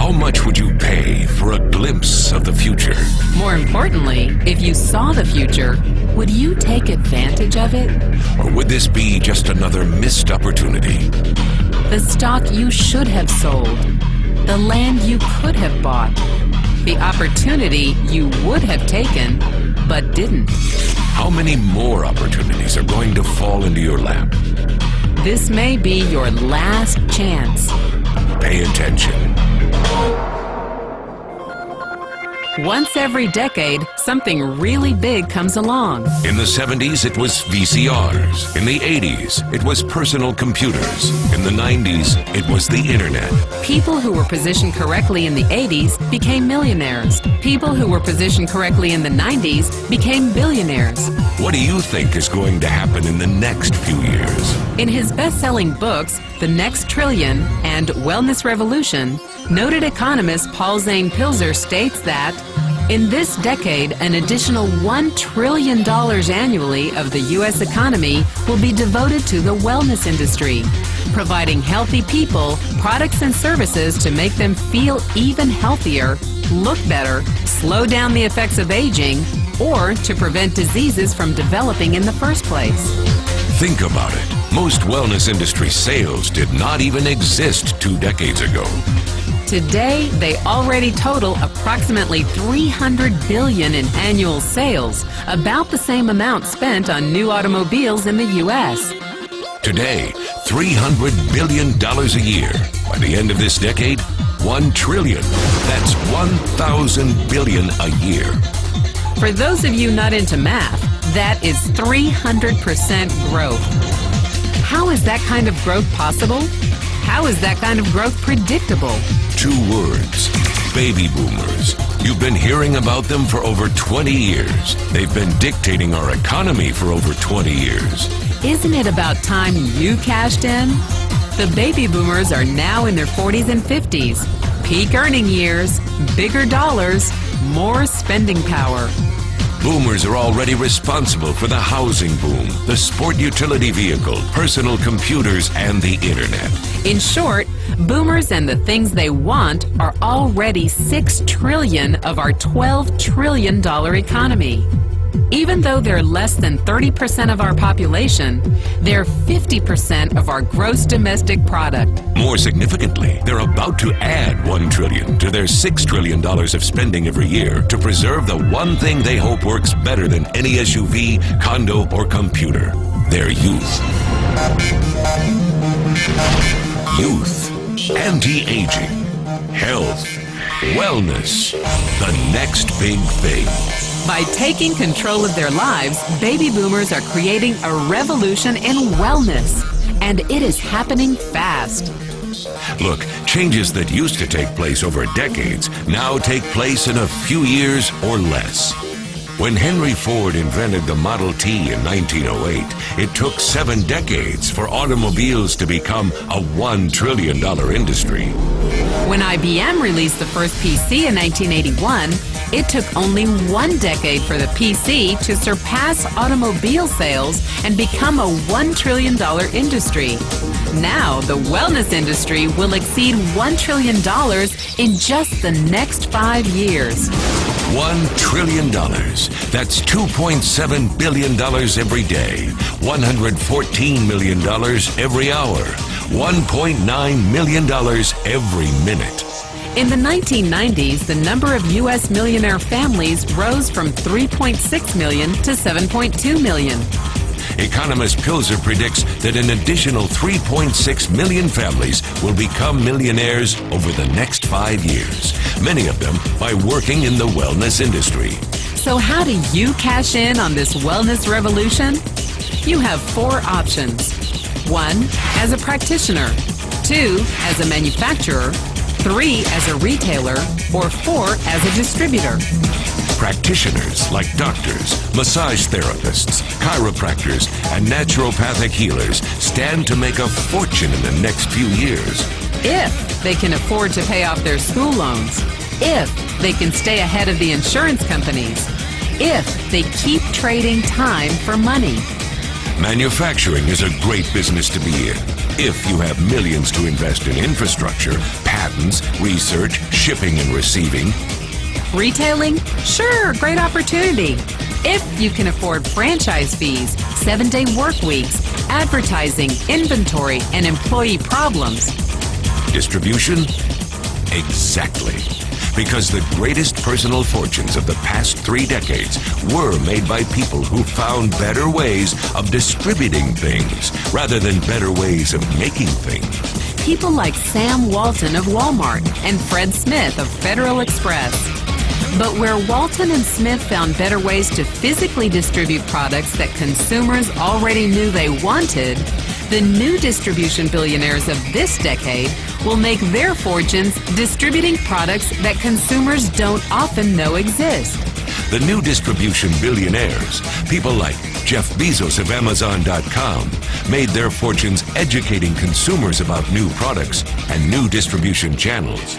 How much would you pay for a glimpse of the future? More importantly, if you saw the future, would you take advantage of it? Or would this be just another missed opportunity? The stock you should have sold, the land you could have bought, the opportunity you would have taken but didn't. How many more opportunities are going to fall into your lap? This may be your last chance. Pay attention. Once every decade, something really big comes along. In the 70s, it was VCRs. In the 80s, it was personal computers. In the 90s, it was the internet. People who were positioned correctly in the 80s became millionaires. People who were positioned correctly in the 90s became billionaires. What do you think is going to happen in the next few years? In his best-selling books, The Next Trillion and Wellness Revolution, noted economist Paul Zane Pilzer states that in this decade, an additional $1 trillion annually of the U.S. economy will be devoted to the wellness industry, providing healthy people products and services to make them feel even healthier, look better, slow down the effects of aging, or to prevent diseases from developing in the first place. Think about it. Most wellness industry sales did not even exist 2 decades ago. Today, they already total approximately $300 billion in annual sales, about the same amount spent on new automobiles in the U.S. Today, $300 billion a year. By the end of this decade, $1 trillion. That's 1,000 billion a year. For those of you not into math, that is 300% growth. How is that kind of growth possible? How is that kind of growth predictable? 2 words: baby boomers. You've been hearing about them for over 20 years. They've been dictating our economy for over 20 years. Isn't it about time you cashed in? The baby boomers are now in their 40s and 50s. Peak earning years, bigger dollars, more spending power. Boomers are already responsible for the housing boom, the sport utility vehicle, personal computers, and the internet. In short, boomers and the things they want are already $6 trillion of our $12 trillion economy. Even though they're less than 30% of our population, they're 50% of our gross domestic product. More significantly, they're about to add $1 trillion to their $6 trillion of spending every year to preserve the one thing they hope works better than any SUV, condo, or computer: their youth. Youth, anti-aging, health, wellness, the next big thing. By taking control of their lives, baby boomers are creating a revolution in wellness. And it is happening fast. Look, changes that used to take place over decades now take place in a few years or less. When Henry Ford invented the Model T in 1908, it took 7 decades for automobiles to become a $1 trillion industry. When IBM released the first PC in 1981, it took only 1 decade for the PC to surpass automobile sales and become a $1 trillion industry. Now, the wellness industry will exceed $1 trillion in just the next 5 years. $1 trillion. That's $2.7 billion every day, $114 million every hour, $1.9 million every minute. In the 1990s, the number of U.S. millionaire families rose from 3.6 million to 7.2 million. Economist Pilzer predicts that an additional 3.6 million families will become millionaires over the next 5 years, many of them by working in the wellness industry. So how do you cash in on this wellness revolution? You have 4 options. 1, as a practitioner. 2, as a manufacturer. 3, as a retailer. Or 4, as a distributor. Practitioners like doctors, massage therapists, chiropractors, and naturopathic healers stand to make a fortune in the next few years. If they can afford to pay off their school loans. If they can stay ahead of the insurance companies. If they keep trading time for money. Manufacturing is a great business to be in if you have millions to invest in infrastructure, patents, research, shipping and receiving. Retailing? Sure, great opportunity. If you can afford franchise fees, 7-day work weeks, advertising, inventory, and employee problems. Distribution? Exactly. Because the greatest personal fortunes of the past 3 decades were made by people who found better ways of distributing things rather than better ways of making things. People like Sam Walton of Walmart and Fred Smith of Federal Express. But where Walton and Smith found better ways to physically distribute products that consumers already knew they wanted, the new distribution billionaires of this decade will make their fortunes distributing products that consumers don't often know exist. The new distribution billionaires, people like Jeff Bezos of Amazon.com, made their fortunes educating consumers about new products and new distribution channels.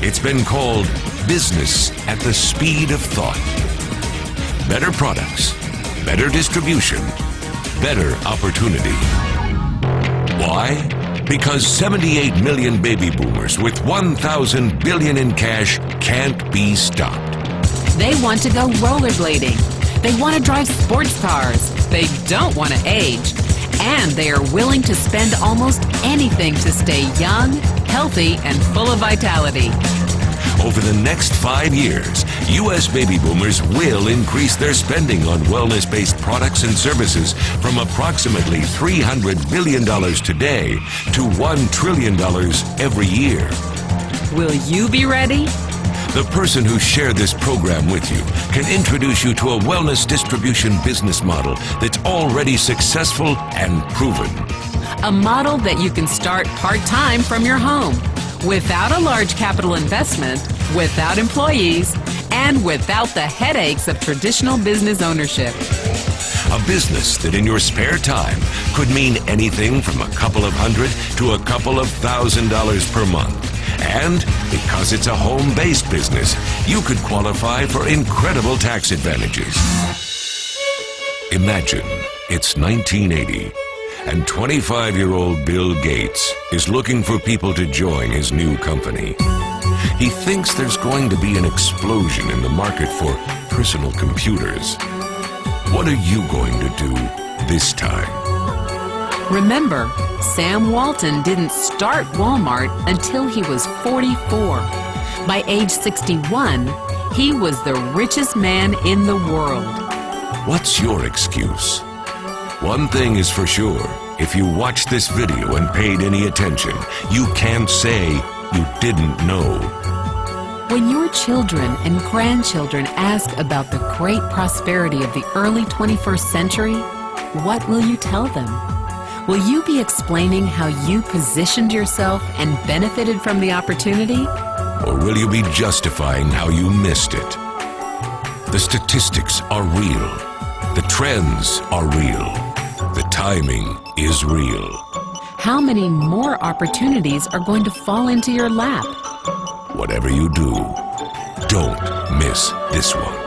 It's been called business at the speed of thought. Better products, better distribution, better opportunity. Why? Because 78 million baby boomers with 1,000 billion in cash can't be stopped. They want to go rollerblading. They want to drive sports cars. They don't want to age. And they are willing to spend almost anything to stay young, healthy, and full of vitality. Over the next 5 years, U.S. baby boomers will increase their spending on wellness-based products and services from approximately $300 billion today to $1 trillion every year. Will you be ready? The person who shared this program with you can introduce you to a wellness distribution business model that's already successful and proven. A model that you can start part-time from your home, without a large capital investment, without employees, and without the headaches of traditional business ownership. A business that in your spare time could mean anything from a couple of hundred to a couple of $1,000s per month. And because it's a home-based business, you could qualify for incredible tax advantages. Imagine it's 1980. And 25-year-old Bill Gates is looking for people to join his new company. He thinks there's going to be an explosion in the market for personal computers. What are you going to do this time? Remember, Sam Walton didn't start Walmart until he was 44. By age 61, he was the richest man in the world. What's your excuse? One thing is for sure, if you watched this video and paid any attention, you can't say you didn't know. When your children and grandchildren ask about the great prosperity of the early 21st century, what will you tell them? Will you be explaining how you positioned yourself and benefited from the opportunity? Or will you be justifying how you missed it? The statistics are real. The trends are real. The timing is real. How many more opportunities are going to fall into your lap? Whatever you do, don't miss this one.